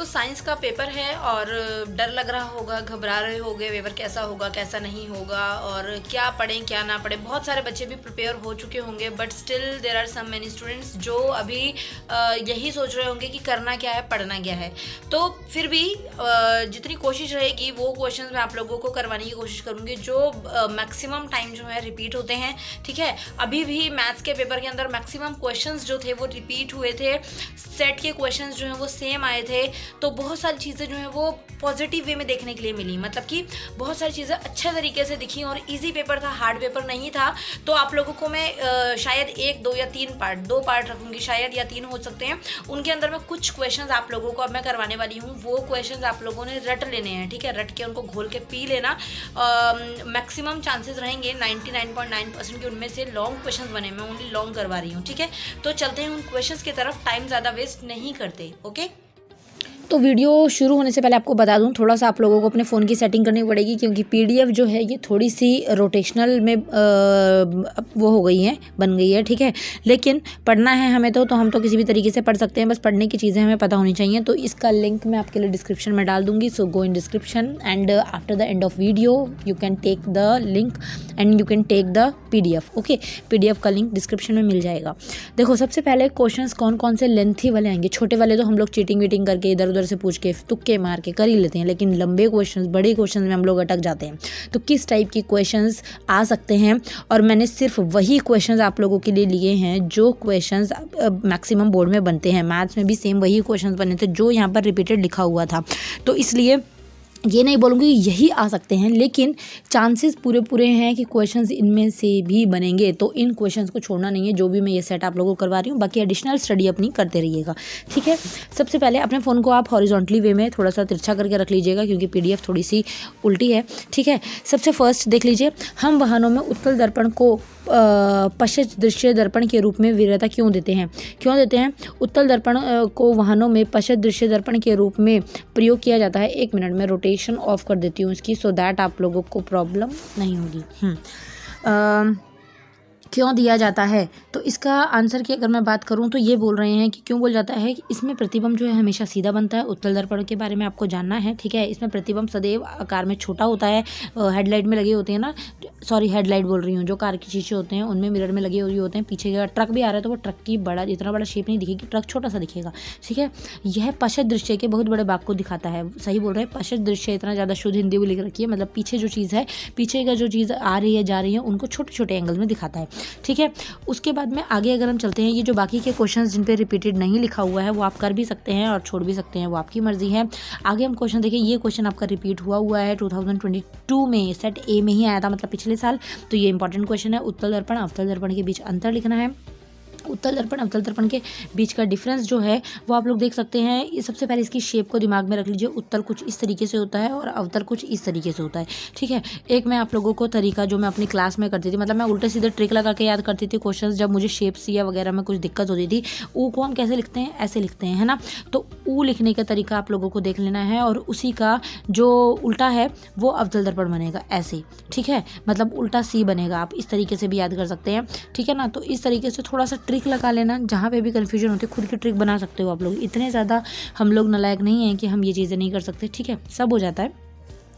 Science का paper है और डर लग रहा होगा, घबरा रहे होंगे पेपर कैसा होगा कैसा नहीं होगा और क्या पढ़ें क्या ना पढ़ें। बहुत सारे बच्चे भी प्रिपेयर हो चुके होंगे, but still there are some many students जो अभी यही सोच रहे होंगे कि करना क्या है, पढ़ना क्या है। तो फिर भी जितनी कोशिश रहेगी वो क्वेश्चंस मैं आप लोगों को करवाने की कोशिश करूँगी जो मैक्सिमम टाइम जो है रिपीट होते हैं। ठीक है, अभी भी मैथ्स के पेपर के अंदर मैक्सिमम क्वेश्चंस जो थे वो रिपीट हुए थे, सेट के क्वेश्चंस जो हैं वो सेम आए थे। तो बहुत सारी चीज़ें जो हैं वो पॉजिटिव वे में देखने के लिए मिली, मतलब कि बहुत सारी चीज़ें अच्छे तरीके से दिखी और इजी पेपर था, हार्ड पेपर नहीं था। तो आप लोगों को मैं शायद 1, 2 या 3 पार्ट, 2 पार्ट रखूँगी शायद, या 3 हो सकते हैं। उनके अंदर मैं कुछ क्वेश्चंस आप लोगों को अब मैं करवाने वाली हूँ। वो क्वेश्चंस आप लोगों ने रट लेने हैं, ठीक है, रट के उनको घोल के पी लेना। मैक्सिमम चांसेस रहेंगे 99.9% के उनमें से लॉन्ग क्वेश्चंस बने, मैं ओनली लॉन्ग करवा रही हूँ। ठीक है, तो चलते हैं उन क्वेश्चंस की तरफ, टाइम ज़्यादा वेस्ट नहीं करते। ओके, तो वीडियो शुरू होने से पहले आपको बता दूं, थोड़ा सा आप लोगों को अपने फ़ोन की सेटिंग करनी पड़ेगी क्योंकि पीडीएफ जो है ये थोड़ी सी रोटेशनल में वो हो गई है, बन गई है। ठीक है, लेकिन पढ़ना है हमें तो हम तो किसी भी तरीके से पढ़ सकते हैं, बस पढ़ने की चीज़ें हमें पता होनी चाहिए। तो इसका लिंक मैं आपके लिए डिस्क्रिप्शन में डाल दूंगी। So go in description and after the end of video you can take the link and you can take the PDF. Okay, PDF का लिंक डिस्क्रिप्शन में मिल जाएगा। देखो, सबसे पहले क्वेश्चंस कौन कौन से लेंथी वाले आएंगे। छोटे वाले तो हम लोग चीटिंग वीटिंग करके इधर से पूछ के तुक्के मार के कर ही लेते हैं, लेकिन लंबे क्वेश्चंस, बड़े क्वेश्चंस में हम लोग अटक जाते हैं। तो किस टाइप की क्वेश्चंस आ सकते हैं, और मैंने सिर्फ वही क्वेश्चंस आप लोगों के लिए लिए हैं जो क्वेश्चंस मैक्सिमम बोर्ड में बनते हैं। मैथ्स में भी सेम वही क्वेश्चंस बने थे जो यहाँ पर रिपीटेड लिखा हुआ था। तो इसलिए ये नहीं बोलूँगी कि यही आ सकते हैं, लेकिन चांसेस पूरे हैं कि क्वेश्चंस इनमें से भी बनेंगे। तो इन क्वेश्चंस को छोड़ना नहीं है, जो भी मैं ये सेट आप लोगों को करवा रही हूँ। बाकी एडिशनल स्टडी अपनी करते रहिएगा। ठीक है, सबसे पहले अपने फ़ोन को आप हॉरिजॉन्टली वे में थोड़ा सा तिरछा करके रख लीजिएगा क्योंकि पीडीएफ थोड़ी सी उल्टी है। ठीक है, सबसे फर्स्ट देख लीजिए, हम वाहनों में उत्तल दर्पण को पश्च दृश्य दर्पण के रूप में वरीयता क्यों देते हैं। उत्तल दर्पण को वाहनों में पश्च दृश्य दर्पण के रूप में प्रयोग किया जाता है। 1 मिनट में रोटेशन ऑफ कर देती हूँ इसकी, सो दैट आप लोगों को प्रॉब्लम नहीं होगी। क्यों दिया जाता है, तो इसका आंसर की अगर मैं बात करूं तो ये बोल रहे हैं कि क्यों बोल जाता है कि इसमें प्रतिबिंब जो है हमेशा सीधा बनता है। उत्तल दर्पण के बारे में आपको जानना है। ठीक है, इसमें प्रतिबिंब सदैव आकार में छोटा होता है। हेडलाइट में लगे होते हैं ना, सॉरी हेडलाइट बोल रही हूँ, जो कार के शीशे होते हैं उनमें मिरर में लगे हुए होते हैं। पीछे का ट्रक भी आ रहा है तो वो ट्रक की इतना बड़ा शेप नहीं दिखेगी, ट्रक छोटा सा दिखेगा। ठीक है, यह पश्च दृश्य के बहुत बड़े भाग को दिखाता है। सही बोल रहे हैं, पश्च दृश्य, इतना ज़्यादा शुद्ध हिंदी भी लिख रखी है, मतलब पीछे जो चीज़ है, पीछे का जो चीज़ आ रही है जा रही है उनको छोटे छोटे एंगल में दिखाता है। ठीक है, उसके बाद में आगे अगर हम चलते हैं, ये जो बाकी के क्वेश्चंस जिन पे रिपीटेड नहीं लिखा हुआ है वो आप कर भी सकते हैं और छोड़ भी सकते हैं, वो आपकी मर्जी है। आगे हम क्वेश्चन देखें, ये क्वेश्चन आपका रिपीट हुआ है 2022 में, सेट ए में ही आया था, मतलब पिछले साल। तो ये इंपॉर्टेंट क्वेश्चन है। उत्तल दर्पण अवतल दर्पण के बीच अंतर लिखना है। उत्तल दर्पण अवतल दर्पण के बीच का डिफरेंस जो है वो आप लोग देख सकते हैं। सबसे पहले इसकी शेप को दिमाग में रख लीजिए। उत्तल कुछ इस तरीके से होता है और अवतल कुछ इस तरीके से होता है। ठीक है, एक मैं आप लोगों को तरीका जो मैं अपनी क्लास में करती थी, मतलब मैं उल्टे सीधे ट्रिक लगा के याद करती थी क्वेश्चंस, जब मुझे शेप्स या वगैरह में कुछ दिक्कत होती थी। ऊ को हम कैसे लिखते हैं, ऐसे लिखते हैं, है ना। तो ऊ लिखने का तरीका आप लोगों को देख लेना है और उसी का जो उल्टा है वो अवतल दर्पण बनेगा, ऐसे। ठीक है, मतलब उल्टा सी बनेगा, आप इस तरीके से भी याद कर सकते हैं। ठीक है ना, तो इस तरीके से थोड़ा सा ट्रिक लगा लेना, जहाँ पे भी कन्फ्यूजन होती है खुद की ट्रिक बना सकते हो आप लोग। इतने ज़्यादा हम लोग नालायक नहीं हैं कि हम ये चीज़ें नहीं कर सकते। ठीक है, सब हो जाता है।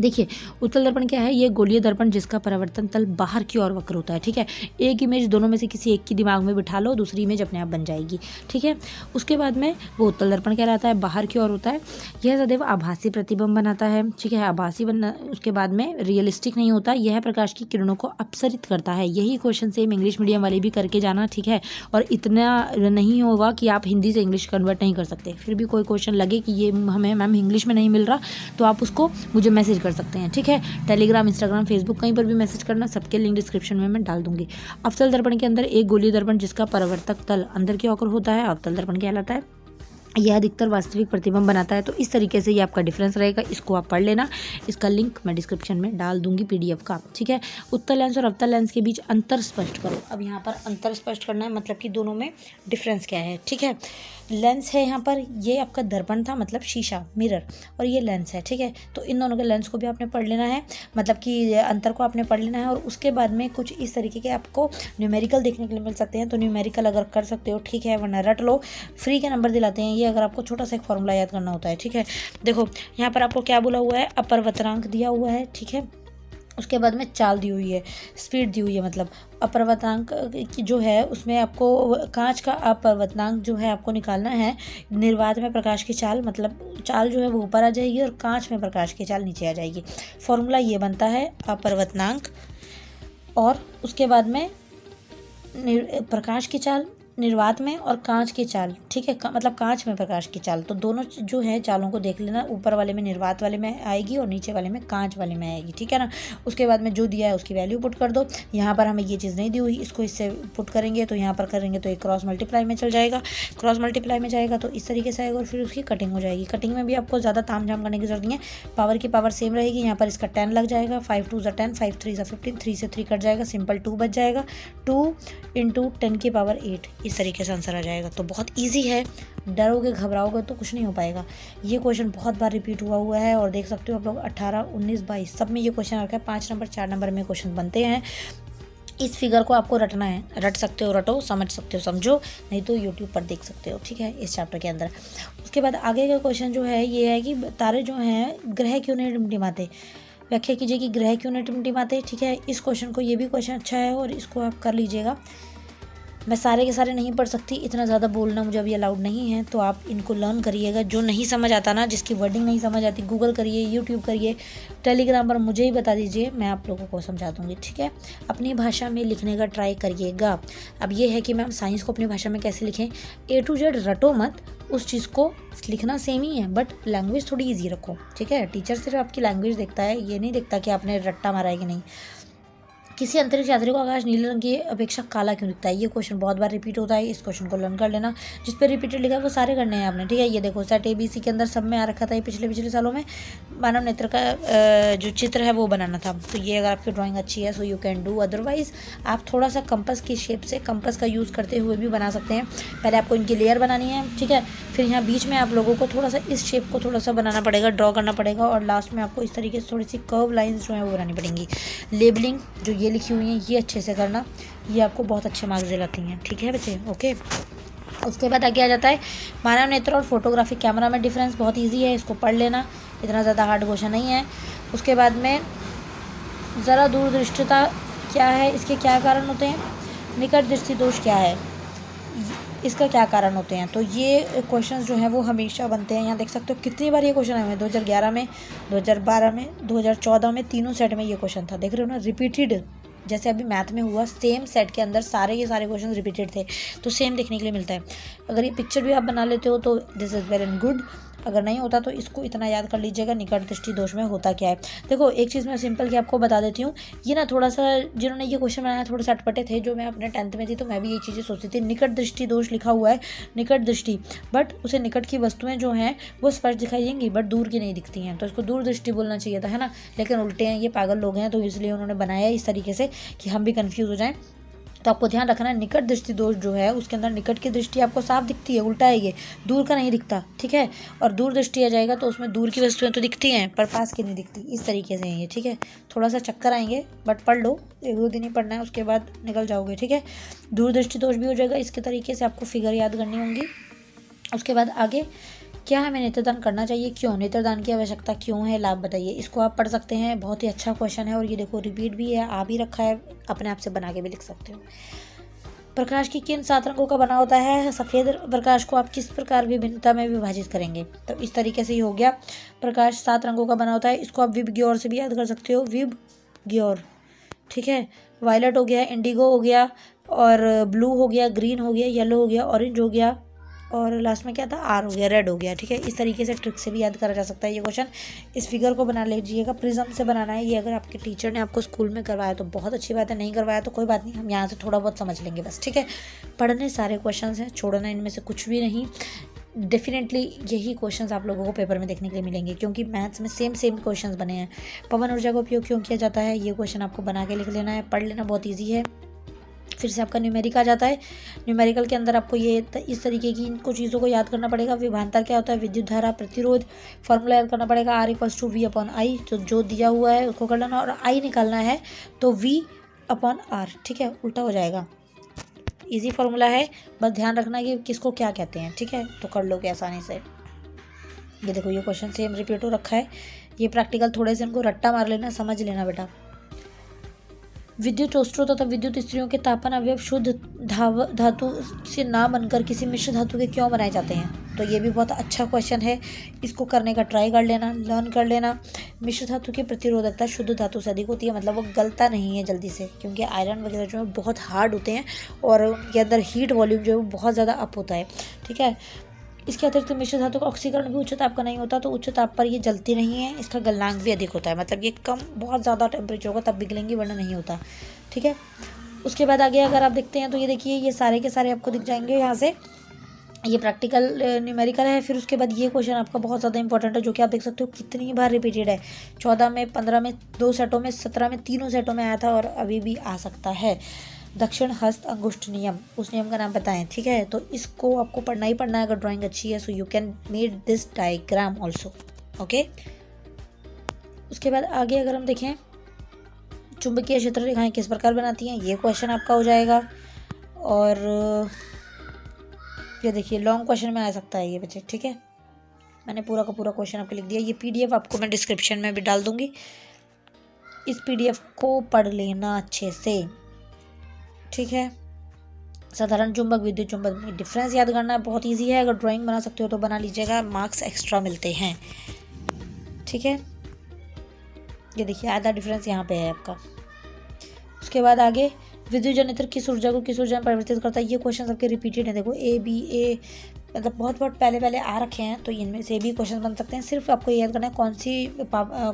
देखिए, उत्तल दर्पण क्या है, ये गोलीय दर्पण जिसका परावर्तन तल बाहर की ओर वक्र होता है। ठीक है, एक इमेज दोनों में से किसी एक की दिमाग में बिठा लो, दूसरी इमेज अपने आप बन जाएगी। ठीक है, उसके बाद में वो उत्तल दर्पण कहलाता है, बाहर की ओर होता है। यह सदैव आभासी प्रतिबिंब बनाता है। ठीक है, आभासी बनना, उसके बाद में रियलिस्टिक नहीं होता। यह प्रकाश की किरणों को अपसरित करता है। यही क्वेश्चन सेम इंग्लिश मीडियम वाले भी करके जाना। ठीक है, और इतना नहीं होगा कि आप हिंदी से इंग्लिश कन्वर्ट नहीं कर सकते। फिर भी कोई क्वेश्चन लगे कि ये हमें मैम इंग्लिश में नहीं मिल रहा, तो आप उसको मुझे मैसेज कर सकते हैं। ठीक है, टेलीग्राम, इंस्टाग्राम, फेसबुक, कहीं पर भी मैसेज करना, सबके लिंक डिस्क्रिप्शन में मैं डाल दूंगी। अवतल दर्पण के अंदर एक गोलीय दर्पण जिसका परावर्तक तल अंदर की ओर होता है अवतल दर्पण कहलाता है। यह अधिकतर वास्तविक प्रतिबिंब बनाता है। तो इस तरीके से ये आपका डिफरेंस रहेगा, इसको आप पढ़ लेना। इसका लिंक मैं डिस्क्रिप्शन में डाल दूंगी पीडीएफ का। ठीक है, उत्तल लेंस और अवतल लेंस के बीच अंतर स्पष्ट करो। अब यहाँ पर अंतर स्पष्ट करना है, मतलब कि दोनों में डिफरेंस क्या है। ठीक है, लेंस है यहाँ पर, ये आपका दर्पण था मतलब शीशा मिरर, और ये लेंस है, ठीक है। तो इन दोनों के लेंस को भी आपने पढ़ लेना है, मतलब कि अंतर को आपने पढ़ लेना है। और उसके बाद में कुछ इस तरीके के आपको न्यूमेरिकल देखने के लिए मिल सकते हैं, तो न्यूमेरिकल अगर कर सकते हो ठीक है, वरना रट लो, फ्री के नंबर दिलाते हैं ये, अगर आपको छोटा सा एक फॉर्मूला याद करना होता है, ठीक है। देखो यहाँ पर आपको क्या बोला हुआ है, अपवर्तनांक दिया हुआ है, ठीक है। उसके बाद में चाल दी हुई है, स्पीड दी हुई है, मतलब अपवर्तनांक की जो है उसमें आपको कांच का अपवर्तनांक जो है आपको निकालना है। निर्वात में प्रकाश की चाल, मतलब चाल जो है वो ऊपर आ जाएगी और कांच में प्रकाश की चाल नीचे आ जाएगी। फॉर्मूला ये बनता है अपवर्तनांक, और उसके बाद में प्रकाश की चाल निर्वात में और कांच की चाल, ठीक है, मतलब कांच में प्रकाश की चाल। तो दोनों जो है चालों को देख लेना, ऊपर वाले में निर्वात वाले में आएगी और नीचे वाले में कांच वाले में आएगी, ठीक है ना। उसके बाद में जो दिया है उसकी वैल्यू पुट कर दो। यहाँ पर हमें ये चीज़ नहीं दी हुई, इसको इससे पुट करेंगे तो यहाँ पर करेंगे तो एक क्रॉस मल्टीप्लाई में चल जाएगा, क्रॉस मल्टीप्लाई में जाएगा तो इस तरीके से आएगा, और फिर उसकी कटिंग हो जाएगी। कटिंग में भी आपको ज़्यादा ताम झाम करने की जरूरत नहीं है, पावर की पावर सेम रहेगी। यहाँ पर इसका 10 लग जाएगा, 5 2 = 10, 5 3 = 15, 3 से 3 कट जाएगा, सिंपल 2 बच जाएगा, 2 × 10⁸, इस तरीके से आंसर जाएगा। तो बहुत इजी है, डरोगे घबराओगे तो कुछ नहीं हो पाएगा। ये क्वेश्चन बहुत बार रिपीट हुआ है, और देख सकते हो आप लोग 18, 19, 22 सब में ये क्वेश्चन आ रखा है। 5 नंबर 4 नंबर में क्वेश्चन बनते हैं। इस फिगर को आपको रटना है, रट सकते हो रटो, समझ सकते हो समझो, नहीं तो यूट्यूब पर देख सकते हो, ठीक है, इस चैप्टर के अंदर। उसके बाद आगे का क्वेश्चन जो है ये है कि तारे जो हैं ग्रह क्यों नहीं टिमटिमाते, व्याख्या कीजिए कि ग्रह क्यों नहीं टिमटिमाते, ठीक है। इस क्वेश्चन को, ये भी क्वेश्चन अच्छा है और इसको आप कर लीजिएगा। मैं सारे के सारे नहीं पढ़ सकती, इतना ज़्यादा बोलना मुझे अभी अलाउड नहीं है, तो आप इनको लर्न करिएगा। जो नहीं समझ आता ना, जिसकी वर्डिंग नहीं समझ आती, गूगल करिए, यूट्यूब करिए, टेलीग्राम पर मुझे ही बता दीजिए, मैं आप लोगों को समझा दूँगी, ठीक है। अपनी भाषा में लिखने का ट्राई करिएगा। अब ये है कि मैम साइंस को अपनी भाषा में कैसे लिखें, A to Z रटो मत, उस चीज़ को लिखना सेम ही है, बट लैंग्वेज थोड़ी ईजी रखो, ठीक है। टीचर सिर्फ आपकी लैंग्वेज देखता है, ये नहीं देखता कि आपने रट्टा मारा है कि नहीं। किसी अंतरिक्ष यात्री को आकाश नीले रंग की अपेक्षा काला क्यों दिखता है, ये क्वेश्चन बहुत बार रिपीट होता है, इस क्वेश्चन को लर्न कर लेना। जिस पे रिपीटेड लिखा है वो सारे करने हैं आपने, ठीक है। ये देखो सेट ABC के अंदर सब में आ रखा था, ये पिछले सालों में मानव नेत्र का जो चित्र है वो बनाना था। तो ये अगर आपकी ड्राइंग अच्छी है so you can do, otherwise आप थोड़ा सा कंपास की शेप से, कंपास का यूज़ करते हुए भी बना सकते हैं। पहले आपको इनकी लेयर बनानी है, ठीक है, फिर यहाँ बीच में आप लोगों को थोड़ा सा इस शेप को थोड़ा सा बनाना पड़ेगा, ड्रॉ करना पड़ेगा, और लास्ट में आपको इस तरीके से थोड़ी सी कर्व लाइंस जो है वो बनानी पड़ेंगी। लेबलिंग जो ये लिखी हुई है ये अच्छे से करना, ये आपको बहुत अच्छे मार्क्स दिलाती हैं, ठीक है बच्चे, ओके। उसके बाद आगे आ जाता है मानव नेत्र और फोटोग्राफिक कैमरा में डिफरेंस, बहुत इजी है, इसको पढ़ लेना, इतना ज़्यादा हार्ड क्वेश्चन नहीं है। उसके बाद में ज़रा दूरदृष्टिता क्या है, इसके क्या कारण होते हैं, निकट दृष्टि दोष क्या है, इसका क्या कारण होते हैं। तो ये क्वेश्चंस जो हैं वो हमेशा बनते हैं। यहाँ देख सकते हो कितनी बार ये क्वेश्चन आए हैं, 2011 में, 2012 में, 2014 में, तीनों सेट में ये क्वेश्चन था, देख रहे हो ना, रिपीटेड। जैसे अभी मैथ में हुआ, सेम सेट के अंदर सारे के सारे क्वेश्चन रिपीटेड थे, तो सेम देखने के लिए मिलता है। अगर ये पिक्चर भी आप बना लेते हो तो दिस इज़ वेरी गुड, अगर नहीं होता तो इसको इतना याद कर लीजिएगा, निकट दृष्टि दोष में होता क्या है। देखो एक चीज़ मैं सिंपल की आपको बता देती हूँ, ये ना थोड़ा सा जिन्होंने ये क्वेश्चन बनाया थोड़े से अटपटे थे, जो मैं अपने 10th में थी तो मैं भी ये चीज़ें सोचती थी। निकट दृष्टि दोष लिखा हुआ है, निकट दृष्टि, बट उसे निकट की वस्तुएं जो हैं वो स्पष्ट दिखाई देंगी, बट दूर की नहीं दिखती हैं, तो इसको दूर दृष्टि बोलना चाहिए था, है ना। लेकिन उल्टे हैं, ये पागल लोग हैं, तो इसलिए उन्होंने बनाया इस तरीके से कि हम भी कन्फ्यूज़ हो जाएँ। तो आपको ध्यान रखना है, निकट दृष्टि दोष जो है उसके अंदर निकट की दृष्टि आपको साफ दिखती है, उल्टा है ये, दूर का नहीं दिखता, ठीक है। और दूर दृष्टि आ जाएगा तो उसमें दूर की वस्तुएं तो दिखती हैं पर पास की नहीं दिखती, इस तरीके से है ये, ठीक है। थोड़ा सा चक्कर आएंगे बट पढ़ लो, 1-2 दिन ही पढ़ना है, उसके बाद निकल जाओगे, ठीक है। दूर दृष्टि दोष भी हो जाएगा, इसके तरीके से आपको फिगर याद करनी होंगी। उसके बाद आगे, क्या हमें नेत्रदान करना चाहिए, क्यों, नेत्रदान की आवश्यकता क्यों है, लाभ बताइए, इसको आप पढ़ सकते हैं, बहुत ही अच्छा क्वेश्चन है। और ये देखो रिपीट भी है, आ भी रखा है, अपने आप से बना के भी लिख सकते हो। प्रकाश की किन 7 रंगों का बना होता है, सफ़ेद प्रकाश को आप किस प्रकार विभिन्नता में विभाजित करेंगे, तो इस तरीके से ही हो गया। प्रकाश 7 रंगों का बना होता है, इसको आप विबग्योर से भी याद कर सकते हो, विबग्योर, ठीक है। वायलट हो गया, इंडिगो हो गया, और ब्लू हो गया, ग्रीन हो गया, येलो हो गया, ऑरेंज हो गया, और लास्ट में क्या था, आर हो गया, रेड हो गया, ठीक है। इस तरीके से ट्रिक से भी याद करा जा सकता है ये क्वेश्चन। इस फिगर को बना लीजिएगा, प्रिज्म से बनाना है ये। अगर आपके टीचर ने आपको स्कूल में करवाया तो बहुत अच्छी बात है, नहीं करवाया तो कोई बात नहीं, हम यहाँ से थोड़ा बहुत समझ लेंगे बस, ठीक है। पढ़ने सारे क्वेश्चन हैं, छोड़ना इनमें से कुछ भी नहीं। डेफिनेटली यही क्वेश्चंस आप लोगों को पेपर में देखने के लिए मिलेंगे, क्योंकि मैथ्स में सेम क्वेश्चंस बने हैं। पवन ऊर्जा का उपयोग क्यों किया जाता है, ये क्वेश्चन आपको बना के लिख लेना है, पढ़ लेना, बहुत ईजी है। फिर से आपका न्यूमेरिक आ जाता है। न्यूमेरिकल के अंदर आपको ये इस तरीके की कुछ चीज़ों को याद करना पड़ेगा। विभवांतर क्या होता है, विद्युत धारा, प्रतिरोध, फॉर्मूला याद करना पड़ेगा। R = V/I, तो जो दिया हुआ है उसको कर लेना, और I निकालना है तो V/R, ठीक है, उल्टा हो जाएगा। इजी फार्मूला है, बस ध्यान रखना कि किसको क्या कहते हैं, ठीक है, तो कर लोगे आसानी से। ये देखो, ये क्वेश्चन सेम रिपीट हो रखा है। ये प्रैक्टिकल थोड़े से इनको रट्टा मार लेना, समझ लेना बेटा। विद्युत स्रोत तथा विद्युत स्त्रियों के तापन अवयव शुद्ध धातु से ना बनकर किसी मिश्र धातु के क्यों बनाए जाते हैं? तो ये भी बहुत अच्छा क्वेश्चन है, इसको करने का ट्राई कर लेना, लर्न कर लेना। मिश्र धातु की प्रतिरोधकता शुद्ध धातु से अधिक होती है, मतलब वो गलता नहीं है जल्दी से, क्योंकि आयरन वगैरह जो है बहुत हार्ड होते हैं और उनके अंदर हीट वॉल्यूम जो है वो बहुत ज़्यादा अप होता है, ठीक है। इसके अतिरिक्त मिश्र धातु का ऑक्सीकरण भी उच्च ताप का नहीं होता, तो उच्च ताप पर ये जलती नहीं है। इसका गलनांक भी अधिक होता है, मतलब ये कम बहुत ज़्यादा टेम्परेचर होगा तब पिघलेंगी, वरना नहीं होता, ठीक है। उसके बाद आगे अगर आप देखते हैं तो ये देखिए, ये सारे के सारे आपको दिख जाएंगे यहाँ से। ये प्रैक्टिकल न्यूमेरिकल है। फिर उसके बाद ये क्वेश्चन आपका बहुत ज़्यादा इंपॉर्टेंट है, जो कि आप देख सकते हो कितनी बार रिपीटेड है। 14 में, 15 में, 2 सेटों में, 17 में, तीनों सेटों में आया था और अभी भी आ सकता है। दक्षिण हस्त अंगुष्ठ नियम, उस नियम का नाम बताएं, ठीक है। तो इसको आपको पढ़ना ही पढ़ना है अगर ड्राइंग अच्छी है। So you can made this diagram also, okay. उसके बाद आगे अगर हम देखें, चुंबकीय क्षेत्र रेखाएं किस प्रकार बनाती हैं, ये क्वेश्चन आपका हो जाएगा। और ये देखिए, लॉन्ग क्वेश्चन में आ सकता है ये बच्चे, ठीक है। मैंने पूरा का पूरा क्वेश्चन आपको लिख दिया। ये PDF आपको मैं डिस्क्रिप्शन में भी डाल दूंगी, इस PDF को पढ़ लेना अच्छे से, ठीक है। साधारण चुंबक, विद्युत चुंबक में डिफरेंस याद करना है, बहुत इजी है। अगर ड्राइंग बना सकते हो तो बना लीजिएगा, मार्क्स एक्स्ट्रा मिलते हैं, ठीक है। ये देखिए, आधा डिफरेंस यहाँ पे है आपका। उसके बाद आगे, विद्युत जनरेटर किस ऊर्जा को किस ऊर्जा में परिवर्तित करता है, ये क्वेश्चन सबके रिपीटेड है। देखो A मतलब बहुत पहले आ रखे हैं, तो इनमें से भी क्वेश्चन बन सकते हैं। सिर्फ आपको याद करना है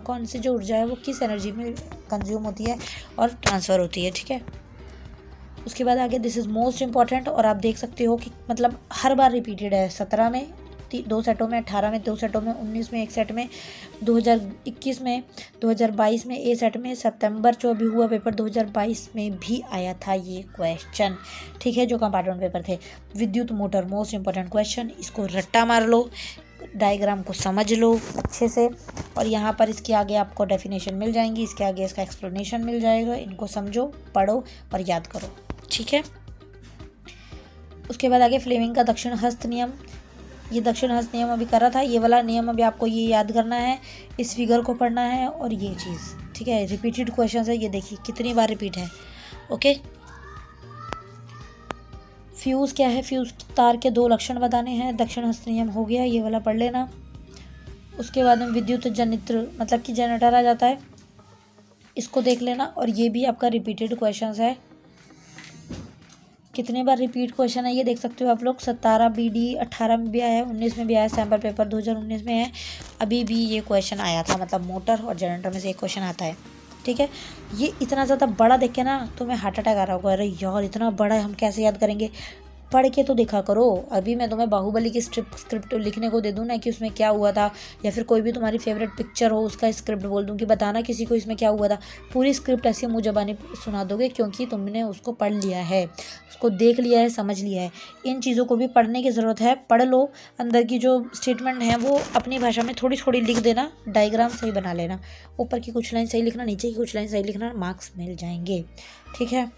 कौन सी जो ऊर्जा है वो किस एनर्जी में कंज्यूम होती है और ट्रांसफ़र होती है, ठीक है। उसके बाद आगे, दिस इज़ मोस्ट इंपॉर्टेंट, और आप देख सकते हो कि मतलब हर बार रिपीटेड है। 17 में 2 सेटों में, 18 में 2 सेटों में, 19 में 1 सेट में, 2021 में, 2022 में A सेट में, सितंबर जो अभी हुआ पेपर 2022 में भी आया था ये क्वेश्चन, ठीक है, जो कंपार्टमेंट पेपर थे। विद्युत मोटर, मोस्ट इंपॉर्टेंट क्वेश्चन, इसको रट्टा मार लो, डायग्राम को समझ लो अच्छे से, और यहाँ पर इसके आगे आपको डेफिनेशन मिल जाएंगी, इसके आगे इसका एक्सप्लेनेशन मिल जाएगा। इनको समझो, पढ़ो और याद करो, ठीक है। उसके बाद आगे, फ्लेमिंग का दक्षिण हस्त नियम, ये दक्षिण हस्त नियम अभी करा था, ये वाला नियम अभी आपको ये याद करना है, इस फिगर को पढ़ना है और ये चीज़, ठीक है। रिपीटेड क्वेश्चन है, ये देखिए कितनी बार रिपीट है, ओके। फ्यूज़ क्या है, फ्यूज़ तार के 2 लक्षण बताने हैं, दक्षिण हस्त नियम हो गया, ये वाला पढ़ लेना। उसके बाद में विद्युत जनित्र, मतलब कि जनरेटर आ जाता है, इसको देख लेना, और ये भी आपका रिपीटेड क्वेश्चन है। कितने बार रिपीट क्वेश्चन है ये देख सकते हो आप लोग। 17 BD 18 में भी आया है, 19 में भी आया है, सैम्पल पेपर 2019 में है, अभी भी ये क्वेश्चन आया था। मतलब मोटर और जनरेटर में से एक क्वेश्चन आता है, ठीक है। ये इतना ज़्यादा बड़ा देख के ना तुम्हें हार्ट अटैक आ रहा होगा, अरे यार इतना बड़ा है, हम कैसे याद करेंगे। पढ़ के तो देखा करो। अभी मैं तुम्हें बाहुबली की स्क्रिप्ट लिखने को दे दूँ ना कि उसमें क्या हुआ था, या फिर कोई भी तुम्हारी फेवरेट पिक्चर हो उसका स्क्रिप्ट बोल दूँ कि बताना किसी को इसमें क्या हुआ था, पूरी स्क्रिप्ट ऐसे मुँह ज़बानी सुना दोगे, क्योंकि तुमने उसको पढ़ लिया है, उसको देख लिया है, समझ लिया है। इन चीज़ों को भी पढ़ने की ज़रूरत है, पढ़ लो। अंदर की जो स्टेटमेंट है वो अपनी भाषा में थोड़ी थोड़ी लिख देना, डायग्राम सही बना लेना, ऊपर की कुछ लाइन सही लिखना, नीचे की कुछ लाइन सही लिखना, मार्क्स मिल जाएंगे, ठीक है।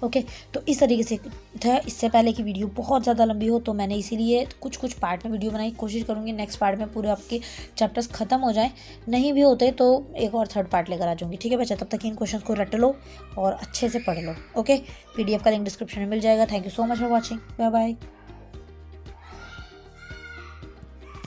ओके, तो इस तरीके से था। इससे पहले की वीडियो बहुत ज़्यादा लंबी हो तो मैंने इसीलिए कुछ पार्ट में वीडियो बनाई। कोशिश करूँगी नेक्स्ट पार्ट में पूरे आपके चैप्टर्स ख़त्म हो जाएं, नहीं भी होते तो एक और 3rd पार्ट लेकर आ जाऊँगी, ठीक है बच्चा। तब तक इन क्वेश्चंस को रट लो और अच्छे से पढ़ लो, ओके। PDF का लिंक डिस्क्रिप्शन में मिल जाएगा। Thank you so much for watching, bye bye.